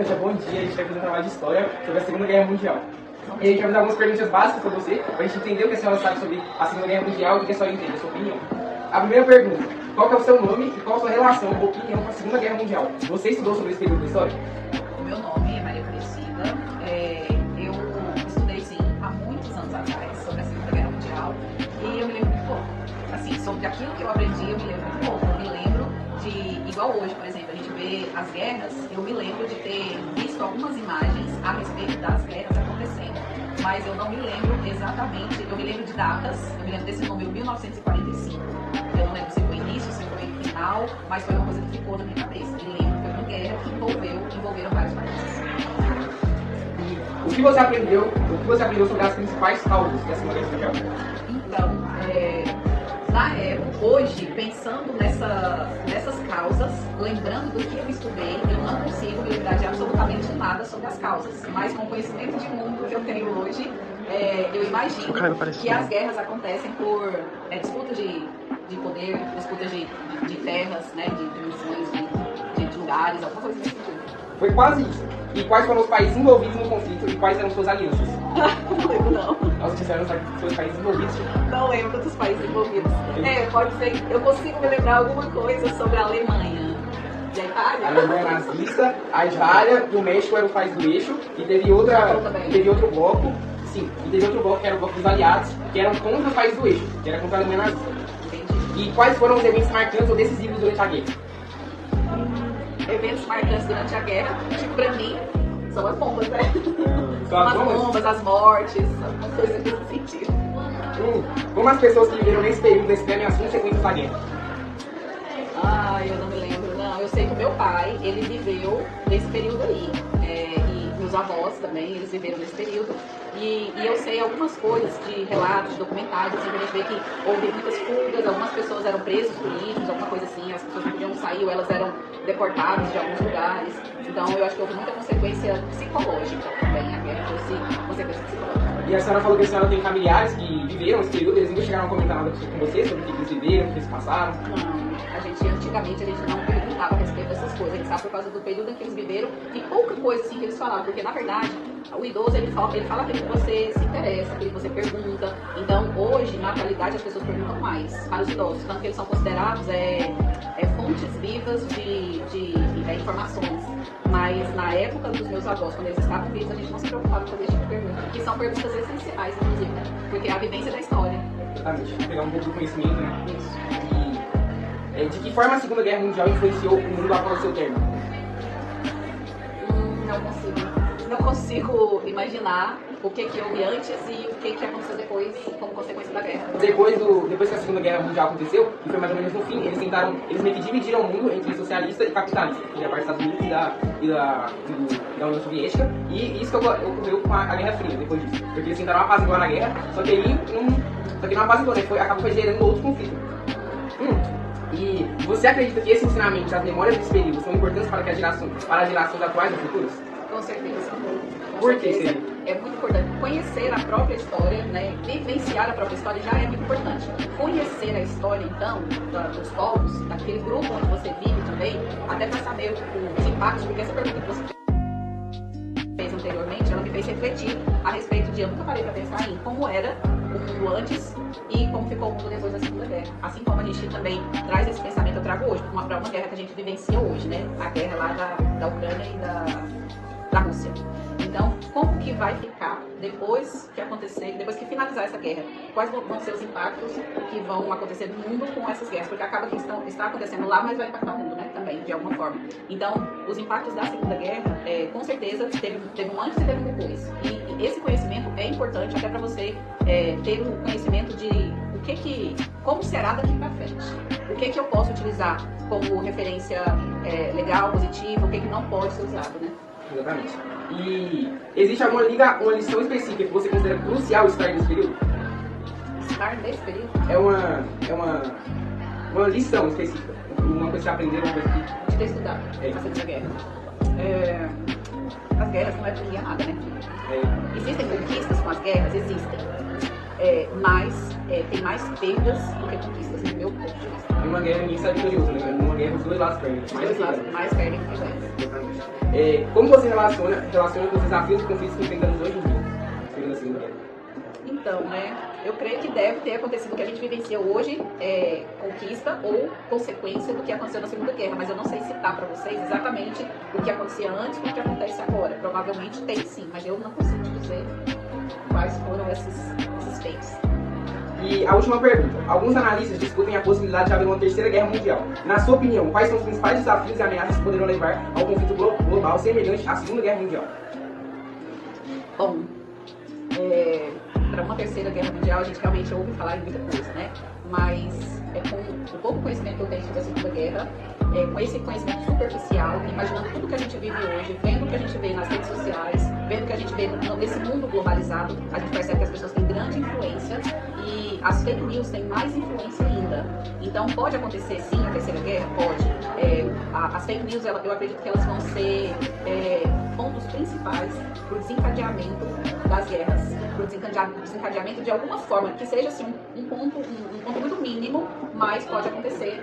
Kátia, bom dia. A gente vai fazer um trabalho de história sobre a Segunda Guerra Mundial. E a gente vai fazer algumas perguntas básicas para você, para a gente entender o que a senhora sabe sobre a Segunda Guerra Mundial e o que a senhora entende, a sua opinião. A primeira pergunta: qual que é o seu nome e qual a sua relação ou opinião com a Segunda Guerra Mundial? Você estudou sobre esse período da história? O meu nome é Maria Aparecida. Eu estudei, sim, há muitos anos atrás sobre a Segunda Guerra Mundial e eu me lembro muito pouco. Assim, sobre aquilo que eu aprendi, eu me lembro muito pouco. Eu me lembro de, igual hoje, por exemplo, a gente vê as guerras, eu me lembro de ter visto algumas imagens a respeito das guerras acontecendo, mas eu não me lembro exatamente, eu me lembro de datas, eu me lembro desse número 1945, eu não lembro se foi início, se foi final, mas foi uma coisa que ficou na minha cabeça, e lembro que foi uma guerra que envolveram vários países. O que você aprendeu sobre as principais causas da Segunda Guerra Mundial? Então, na época, hoje, pensando nessas causas, lembrando do que eu estudei, eu não consigo me lembrar de absolutamente nada sobre as causas. Mas com o conhecimento de mundo que eu tenho hoje, eu imagino que as guerras acontecem por disputa de poder, disputa de terras, né, de dimensões, de lugares, alguma coisa desse tipo. Foi quase isso. E quais foram os países envolvidos no conflito e quais eram suas alianças? Não lembro, não. Nós disseram que os países envolvidos. Não lembro dos países envolvidos. Pode ser. Eu consigo me lembrar alguma coisa sobre a Alemanha. E a Itália? A Alemanha nazista, a Itália e o México eram os países do eixo. E teve outro bloco. Sim, e teve outro bloco que era o bloco dos aliados, que eram contra os países do eixo, que era contra a Alemanha nazista. Entendi. E quais foram os eventos marcantes ou decisivos durante a guerra? Eventos marcantes durante a guerra, tipo, pra mim, são as bombas, né? São as bombas? As mortes, algumas coisas nesse sentido. Como as pessoas que viveram nesse período descrevem as consequências da guerra? Eu não me lembro, não. Eu sei que o meu pai, ele viveu nesse período aí. E meus avós também, eles viveram nesse período. E eu sei algumas coisas de relatos, documentários, assim, a gente vê que houve muitas fugas, algumas pessoas eram presas políticos, alguma coisa assim, as pessoas não podiam sair ou elas eram deportadas de alguns lugares. Então eu acho que houve muita consequência psicológica também, a guerra trouxe consequência psicológica. E a senhora falou que a senhora tem familiares que viveram esse período, eles nunca chegaram a comentar nada com você sobre o que eles viveram, o que eles passaram? Não, antigamente a gente não perguntava a respeito dessas coisas, a gente sabe por causa do período em que eles viveram e pouca coisa assim que eles falavam, porque na verdade o idoso ele fala aquilo que você se interessa, aquilo que você pergunta. Então hoje, na atualidade, as pessoas perguntam mais para os idosos, tanto que eles são considerados fontes vivas de informações. Mas na época dos meus avós, quando eles estavam vivos, a gente não se preocupava com fazer esse tipo de pergunta, que são perguntas essenciais, inclusive, né? Porque é a vivência da história. Exatamente, pegar um pouco do conhecimento, né? Isso. E de que forma a Segunda Guerra Mundial influenciou o mundo após o seu término? Não consigo imaginar o que houve antes e o que aconteceu depois como consequência da guerra. Depois que a Segunda Guerra Mundial aconteceu, e foi mais ou menos no fim, eles meio que dividiram o mundo entre socialista e capitalista, que é a parte dos Estados Unidos e da União Soviética, e isso que ocorreu com a Guerra Fria, depois disso. Porque eles tentaram apaziguar a guerra, só que não apaziguou, né? Acabou gerando outros conflitos. E você acredita que esse ensinamento, as memórias desse período, são importantes para as gerações atuais e futuras? Com certeza. Por que seria? É muito importante. Conhecer a própria história, né? Vivenciar a própria história já é muito importante. Conhecer a história, então, dos povos, daquele grupo onde você vive também, até para saber os impactos, porque essa pergunta que você fez anteriormente, ela me fez refletir a respeito de, eu nunca parei para pensar em como era o mundo antes e como ficou o mundo depois da Segunda Guerra. Assim como a gente também traz esse pensamento, eu trago hoje, para uma guerra que a gente vivencia hoje, né? A guerra lá da Ucrânia e da Rússia. Então, como que vai ficar depois que acontecer, depois que finalizar essa guerra? Quais vão ser os impactos que vão acontecer no mundo com essas guerras? Porque acaba que está acontecendo lá, mas vai impactar o mundo, né? Também, de alguma forma. Então, os impactos da Segunda Guerra, com certeza, teve um antes e teve um depois. E esse conhecimento é importante até para você ter um conhecimento de como será daqui para frente. O que eu posso utilizar como referência legal, positiva, o que não pode ser usado, né? Exatamente. E existe alguma lição específica que você considera crucial estar nesse período? Estar nesse período? É uma lição específica. Uma coisa que você aprendeu, uma coisa que... De ter estudado a Segunda Guerra. As guerras não é por nada, né? Existem conquistas com as guerras? Existem. tem mais perdas do que conquistas, no meu ponto de vista. Em uma guerra ninguém sai vitorioso, né? Numa guerra os dois lados perdem. Mais perdem do que ganham. Como você relaciona com os desafios e conflitos que enfrentamos hoje em dia? Segunda Segunda Guerra. Então, né, eu creio que deve ter acontecido o que a gente vivencia hoje, conquista ou consequência do que aconteceu na Segunda Guerra, mas eu não sei citar para vocês exatamente o que acontecia antes e o que acontece agora. Provavelmente tem sim, mas eu não consigo te dizer quais foram esses feitos. E a última pergunta. Alguns analistas discutem a possibilidade de haver uma terceira guerra mundial. Na sua opinião, quais são os principais desafios e ameaças que poderão levar a um conflito global semelhante à Segunda Guerra Mundial? Bom, para uma terceira guerra mundial a gente realmente ouve falar em muita coisa, né? Mas com o pouco conhecimento que eu tenho sobre a Segunda Guerra, com esse conhecimento superficial, imaginando tudo que a gente vive hoje, vendo o que a gente vê nas redes sociais, vendo o que a gente vê nesse mundo globalizado, a gente percebe que as pessoas têm grande influência e as fake news têm mais influência ainda. Então pode acontecer sim a terceira guerra? Pode. As fake news, eu acredito que elas vão ser pontos principais para o desencadeamento das guerras, para o desencadeamento de alguma forma, que seja assim, um ponto muito mínimo, mas pode acontecer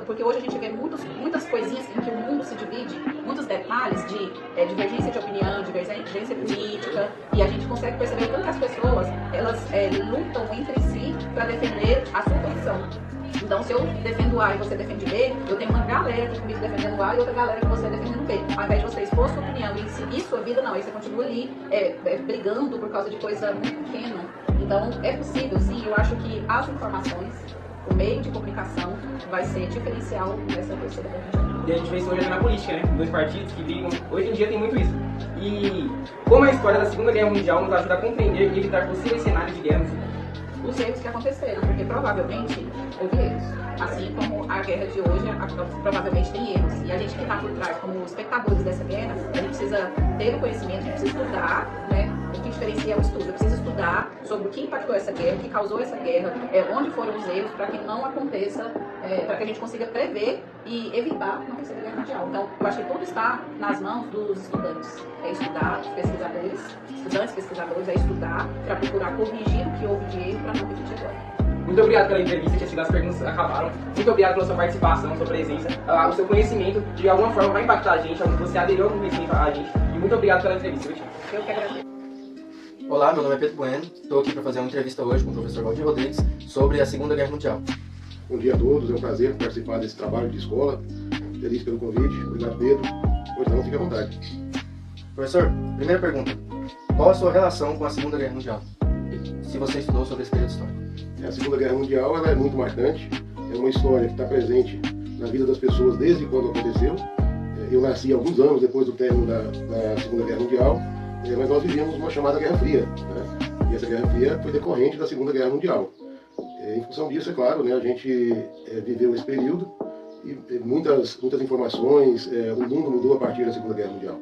porque hoje a gente vê muitas coisinhas em que o mundo se divide, muitos detalhes de divergência de opinião, divergência política, e a gente consegue perceber tanto que as pessoas elas lutam entre si para defender a sua posição. Então, se eu defendo A e você defende B, eu tenho uma galera aqui comigo defendendo A e outra galera que você defendendo B. Ao invés de você expor sua opinião e seguir sua vida, não, aí você continua ali brigando por causa de coisa muito pequena. Então, é possível, sim, eu acho que as informações, o meio de comunicação vai ser diferencial nessa terceira guerra. E a gente vê isso hoje na política, né? Dois partidos que brigam. Hoje em dia tem muito isso. E como a história da Segunda Guerra Mundial nos ajuda a compreender e evitar possíveis cenários de guerra no futuro? Os erros que aconteceram, porque provavelmente houve erros. Assim como a guerra de hoje provavelmente tem erros. E a gente que está por trás, como espectadores dessa guerra, a gente precisa ter o conhecimento, a gente precisa estudar, né? O que diferencia é o estudo. Eu preciso estudar sobre o que impactou essa guerra, o que causou essa guerra, onde foram os erros, para que não aconteça, para que a gente consiga prever e evitar uma terceira guerra mundial. Então, eu acho que tudo está nas mãos dos estudantes. É estudar, os pesquisadores, é estudar para procurar corrigir o que houve de erro para não repetir agora. Muito obrigado pela entrevista, as perguntas acabaram. Muito obrigado pela sua participação, sua presença. O seu conhecimento de alguma forma vai impactar a gente, você aderiu algum conhecimento a gente. E muito obrigado pela entrevista, Vitinho. Eu que agradeço. Olá, meu nome é Pedro Bueno, estou aqui para fazer uma entrevista hoje com o professor Valdir Rodrigues sobre a Segunda Guerra Mundial. Bom dia a todos, é um prazer participar desse trabalho de escola. Feliz pelo convite, obrigado Pedro. Pois não, fique à vontade. Professor, primeira pergunta. Qual a sua relação com a Segunda Guerra Mundial? Se você estudou sobre esse período histórico. A Segunda Guerra Mundial ela é muito marcante, é uma história que está presente na vida das pessoas desde quando aconteceu. Eu nasci alguns anos depois do término da Segunda Guerra Mundial, mas nós vivíamos uma chamada Guerra Fria, né? E essa Guerra Fria foi decorrente da Segunda Guerra Mundial. Em função disso, é claro, né, a gente viveu esse período e muitas informações, o mundo mudou a partir da Segunda Guerra Mundial.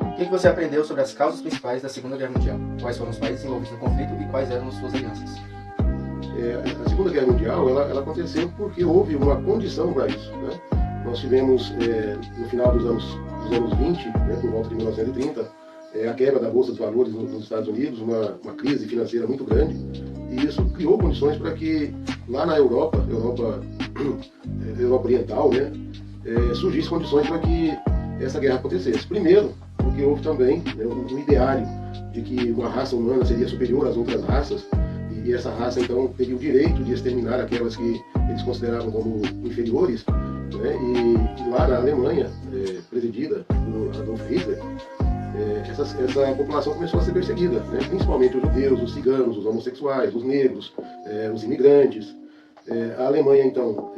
O que você aprendeu sobre as causas principais da Segunda Guerra Mundial? Quais foram os países envolvidos no conflito e quais eram as suas alianças? A Segunda Guerra Mundial ela aconteceu porque houve uma condição para isso, né? Nós tivemos, no final dos anos 20, né, por volta de 1930, a quebra da Bolsa de Valores nos Estados Unidos, uma crise financeira muito grande, e isso criou condições para que lá na Europa Oriental, né, surgissem condições para que essa guerra acontecesse. Primeiro, porque houve também, né, um ideário de que uma raça humana seria superior às outras raças, e essa raça então teria o direito de exterminar aquelas que eles consideravam como inferiores, né? E lá na Alemanha, presidida por Adolf Hitler, essa população começou a ser perseguida, né? Principalmente os judeus, os ciganos, os homossexuais, os negros, os imigrantes. A Alemanha então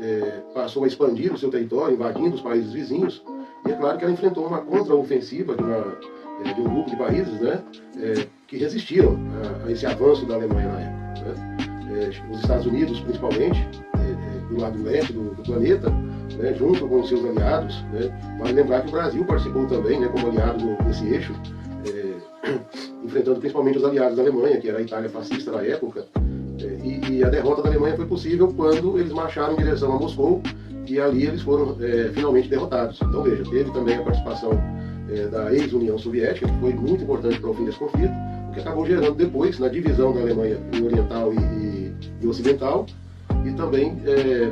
passou a expandir o seu território, invadindo os países vizinhos, e é claro que ela enfrentou uma contraofensiva de um grupo de países, né, que resistiram a esse avanço da Alemanha na época, né? Os Estados Unidos, principalmente, do lado leste do planeta, né, junto com os seus aliados, né? Vale lembrar que o Brasil participou também, né, como aliado desse eixo, enfrentando principalmente os aliados da Alemanha, que era a Itália fascista na época, e a derrota da Alemanha foi possível quando eles marcharam em direção a Moscou, e ali eles foram finalmente derrotados. Então veja, teve também a participação da ex-União Soviética, que foi muito importante para o fim desse conflito, o que acabou gerando depois, na divisão da Alemanha em oriental e ocidental, e também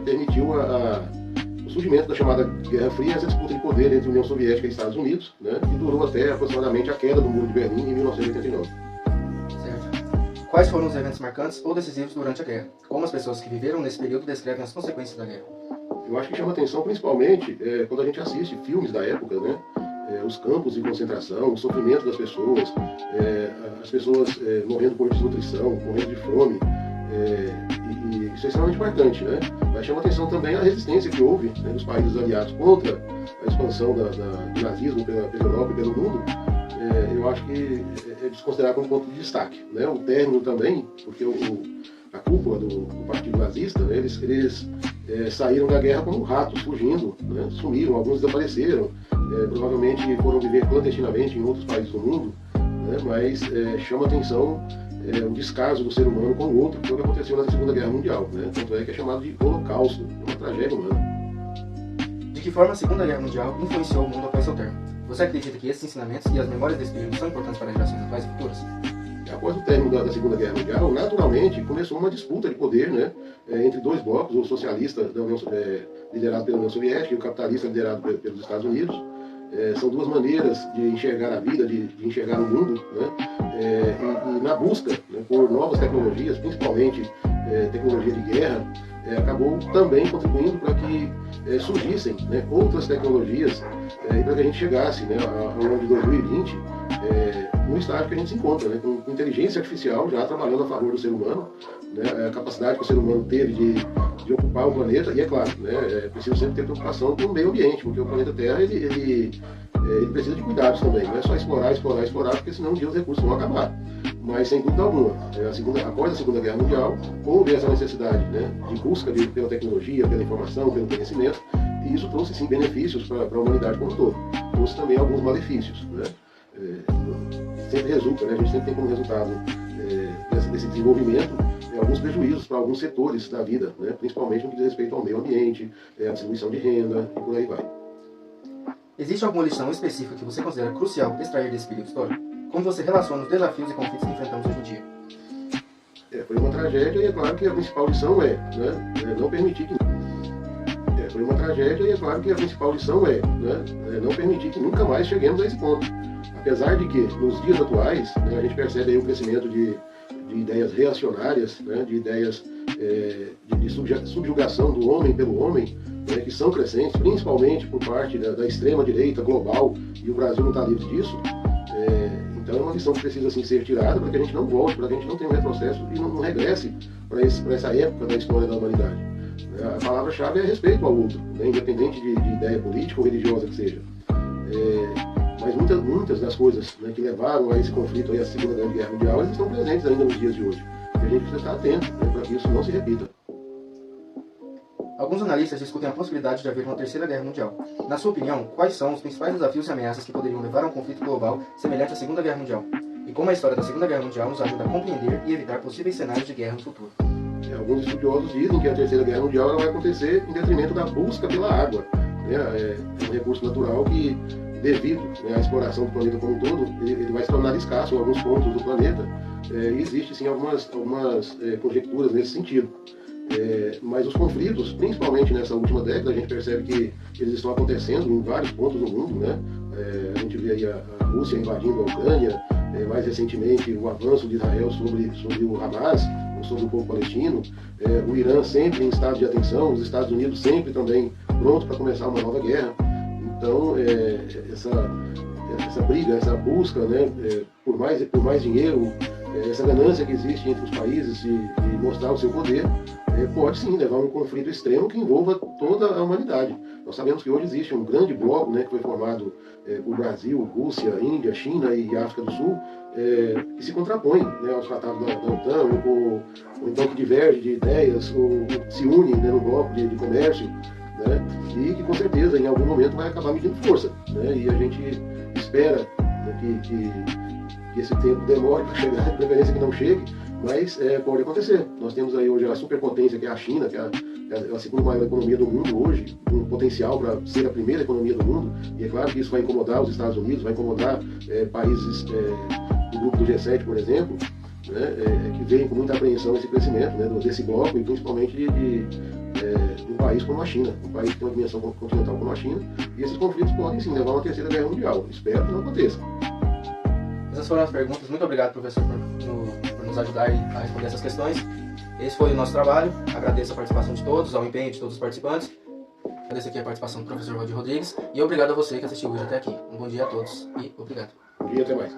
permitiu o surgimento da chamada Guerra Fria, essa disputa de poder entre União Soviética e Estados Unidos, né, que durou até aproximadamente a queda do Muro de Berlim em 1989. Certo. Quais foram os eventos marcantes ou decisivos durante a guerra? Como as pessoas que viveram nesse período descrevem as consequências da guerra? Eu acho que chama atenção principalmente quando a gente assiste filmes da época, né? Os campos de concentração, o sofrimento das pessoas, as pessoas morrendo por desnutrição, morrendo de fome, e isso é extremamente marcante, né? Mas chama atenção também a resistência que houve, né, dos países aliados contra a expansão do nazismo pela Europa e pelo mundo. Eu acho que é de se considerar como ponto de destaque, né? O término também, porque a cúpula do Partido Nazista, né, eles saíram da guerra como ratos, fugindo, né, sumiram, alguns desapareceram, provavelmente foram viver clandestinamente em outros países do mundo, né, mas chama atenção o descaso do ser humano com o outro, que foi o que aconteceu na Segunda Guerra Mundial, né, tanto é que é chamado de Holocausto, uma tragédia humana. De que forma a Segunda Guerra Mundial influenciou o mundo após seu término? Você acredita que esses ensinamentos e as memórias desse período são importantes para gerações atuais e futuras? Após o término da Segunda Guerra Mundial, naturalmente começou uma disputa de poder, né, entre dois blocos, o socialista liderado pela União Soviética e o capitalista liderado pelos Estados Unidos. São duas maneiras de enxergar a vida, de enxergar o mundo, né, e na busca, né, por novas tecnologias, principalmente tecnologia de guerra, acabou também contribuindo para que surgissem, né, outras tecnologias e para que a gente chegasse, né, ao ano de 2020 no estágio que a gente se encontra, né, com inteligência artificial já trabalhando a favor do ser humano, né, a capacidade que o ser humano teve de ocupar o planeta, e é claro, né, precisa sempre ter preocupação com o meio ambiente, porque o planeta Terra ele precisa de cuidados também, não é só explorar, porque senão um dia os recursos vão acabar. Mas sem dúvida alguma, após a Segunda Guerra Mundial, houve essa necessidade, né, de busca pela tecnologia, pela informação, pelo conhecimento, e isso trouxe sim benefícios para a humanidade como um todo. Trouxe também alguns malefícios, né? Sempre resulta, né? A gente sempre tem como resultado desse desenvolvimento alguns prejuízos para alguns setores da vida, né? Principalmente no que diz respeito ao meio ambiente, a distribuição de renda e por aí vai. Existe alguma lição específica que você considera crucial extrair desse período histórico? Como você relaciona os desafios e conflitos que enfrentamos hoje em dia? Foi uma tragédia e é claro que a principal lição não permitir que... Foi uma tragédia e é claro que a principal lição não permitir que nunca mais cheguemos a esse ponto. Apesar de que, nos dias atuais, né, a gente percebe aí o crescimento de ideias reacionárias, né, de ideias de subjugação do homem pelo homem, né, que são crescentes, principalmente por parte da extrema-direita global, e o Brasil não está livre disso. Então é uma lição que precisa assim, ser tirada para que a gente não volte, para que a gente não tenha um retrocesso e não regresse para essa época da história da humanidade. A palavra-chave é respeito ao outro, né, independente de ideia política ou religiosa que seja. Mas muitas das coisas, né, que levaram a esse conflito, aí, a Segunda Guerra Mundial, elas estão presentes ainda nos dias de hoje. E a gente precisa estar atento, né, para que isso não se repita. Alguns analistas discutem a possibilidade de haver uma terceira guerra mundial. Na sua opinião, quais são os principais desafios e ameaças que poderiam levar a um conflito global semelhante à Segunda Guerra Mundial? E como a história da Segunda Guerra Mundial nos ajuda a compreender e evitar possíveis cenários de guerra no futuro? Alguns estudiosos dizem que a Terceira Guerra Mundial vai acontecer em detrimento da busca pela água. Né? É um recurso natural que, devido, né, à exploração do planeta como um todo, ele vai se tornar escasso em alguns pontos do planeta. E existe sim algumas conjecturas nesse sentido. Mas os conflitos, principalmente nessa última década, a gente percebe que eles estão acontecendo em vários pontos do mundo, né? A gente vê aí a Rússia invadindo a Ucrânia, mais recentemente o avanço de Israel sobre o Hamas, sobre o povo palestino, o Irã sempre em estado de atenção, os Estados Unidos sempre também prontos para começar uma nova guerra. Então, essa briga, essa busca, né, por mais dinheiro, essa ganância que existe entre os países de mostrar o seu poder, pode sim levar a um conflito extremo que envolva toda a humanidade. Nós sabemos que hoje existe um grande bloco, né, que foi formado por Brasil, Rússia, Índia, China e África do Sul, que se contrapõem, né, aos tratados da OTAN, ou então que diverge de ideias, ou se une, né, no bloco de comércio, né, e que com certeza em algum momento vai acabar medindo força. Né, e a gente espera, né, que esse tempo demore para chegar, de preferência que não chegue, mas pode acontecer. Nós temos aí hoje a superpotência que é a China, que é a segunda maior economia do mundo hoje, com potencial para ser a primeira economia do mundo, e é claro que isso vai incomodar os Estados Unidos, vai incomodar países do grupo do G7, por exemplo, né, que veem com muita apreensão esse crescimento, né, desse bloco e principalmente de um país como a China, um país que tem uma dimensão continental como a China, e esses conflitos podem sim levar a uma terceira guerra mundial. Espero que não aconteça. Essas foram as perguntas. Muito obrigado, professor, por nos ajudar a responder essas questões. Esse foi o nosso trabalho. Agradeço a participação de todos, ao empenho de todos os participantes. Agradeço aqui a participação do professor Valdir Rodrigues e obrigado a você que assistiu o vídeo até aqui. Um bom dia a todos e obrigado. Bom dia, até mais.